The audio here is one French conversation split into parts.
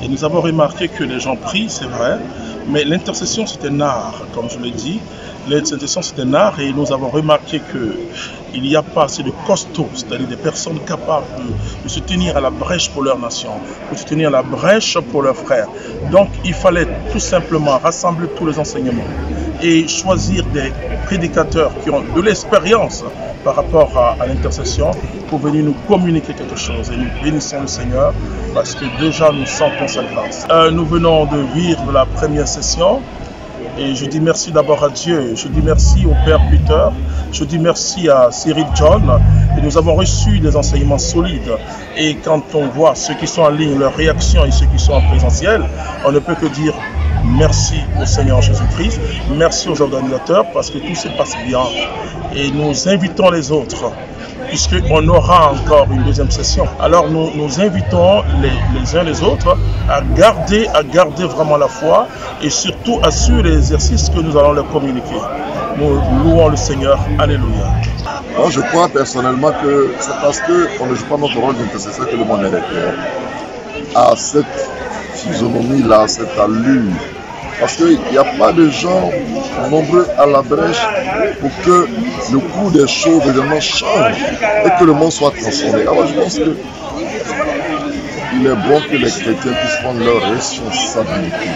Et nous avons remarqué que les gens prient, c'est vrai, mais l'intercession c'est un art, comme je l'ai dit. L'intercession c'est un art et nous avons remarqué qu'il n'y a pas assez de costauds, c'est-à-dire des personnes capables de se tenir à la brèche pour leur nation, de se tenir à la brèche pour leurs frères. Donc il fallait tout simplement rassembler tous les enseignements et choisir des prédicateurs qui ont de l'expérience par rapport à l'intercession pour venir nous communiquer quelque chose. Et nous bénissons le Seigneur parce que déjà nous sentons sa grâce. Nous venons de vivre la première session et je dis merci d'abord à Dieu, je dis merci au Père Peter, je dis merci à Cyril John et nous avons reçu des enseignements solides et quand on voit ceux qui sont en ligne, leurs réactions et ceux qui sont en présentiel, on ne peut que dire merci au Seigneur Jésus-Christ, merci aux organisateurs parce que tout se passe bien et nous invitons les autres puisqu'on aura encore une deuxième session. Alors nous invitons les uns les autres à garder vraiment la foi et surtout à suivre les exercices que nous allons leur communiquer. Nous louons le Seigneur. Alléluia. Moi, je crois personnellement que c'est parce qu'on ne joue pas notre rôle d'intercesseur que le monde est récupéré à cette physionomie-là, cette allure. Parce qu'il n'y a pas de gens nombreux à la brèche pour que le cours des choses évidemment change et que le monde soit transformé. Alors je pense qu'il est bon que les chrétiens puissent prendre leur responsabilité.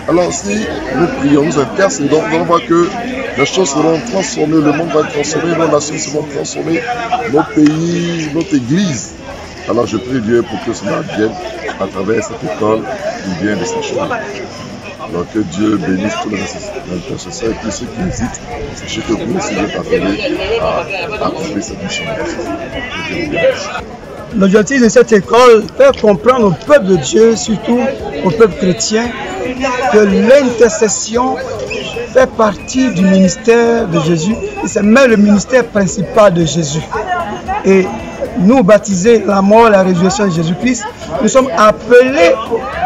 Alors si nous prions, nous intercédons, nous allons voir que les choses seront transformées, le monde va être transformé, nos nations seront transformées, nos pays, notre église. Alors je prie Dieu pour que cela vienne à travers cette école du bien de ces choses. Alors que Dieu bénisse tous les intercesseurs et tous ceux qui hésitent. Sachez que vous aussi êtes appelés à accomplir cette mission. L'objectif de cette école est faire comprendre au peuple de Dieu, surtout au peuple chrétien, que l'intercession fait partie du ministère de Jésus et c'est même le ministère principal de Jésus. Et nous, baptisés la mort et la résurrection de Jésus-Christ, nous sommes appelés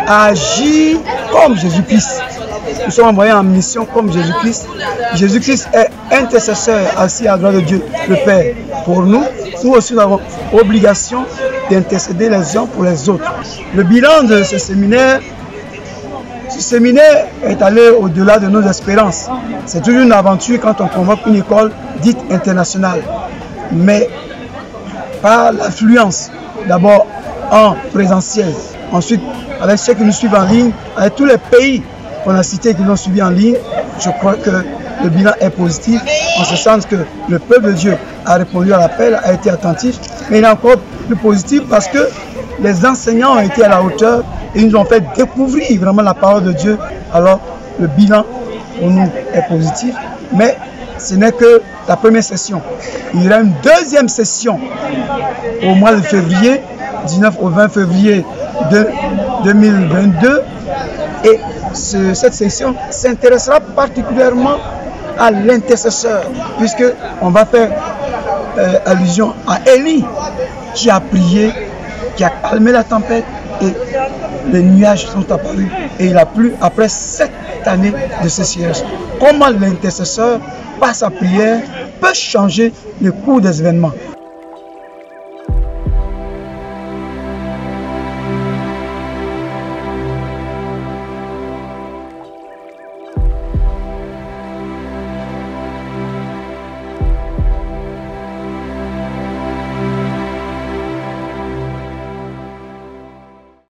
à agir comme Jésus-Christ. Nous sommes envoyés en mission comme Jésus-Christ. Jésus-Christ est intercesseur assis à la droite de Dieu, le Père. Pour nous, nous aussi nous avons obligation d'intercéder les uns pour les autres. Le bilan de ce séminaire est allé au-delà de nos espérances. C'est toujours une aventure quand on convoque une école dite internationale. Mais par l'affluence, d'abord en présentiel, ensuite avec ceux qui nous suivent en ligne, avec tous les pays qu'on a cités qui nous ont suivis en ligne, je crois que le bilan est positif, en ce sens que le peuple de Dieu a répondu à l'appel, a été attentif, mais il est encore plus positif parce que les enseignants ont été à la hauteur et ils nous ont fait découvrir vraiment la parole de Dieu. Alors le bilan pour nous est positif, mais ce n'est que la première session. Il y aura une deuxième session au mois de février, 19 au 20 février 2022. Et cette session s'intéressera particulièrement à l'intercesseur, puisqu'on va faire allusion à Élie qui a prié, qui a calmé la tempête et les nuages sont apparus et il a plu après 7 années de sécheresse. Comment l'intercesseur, par sa prière, peut changer le cours des événements.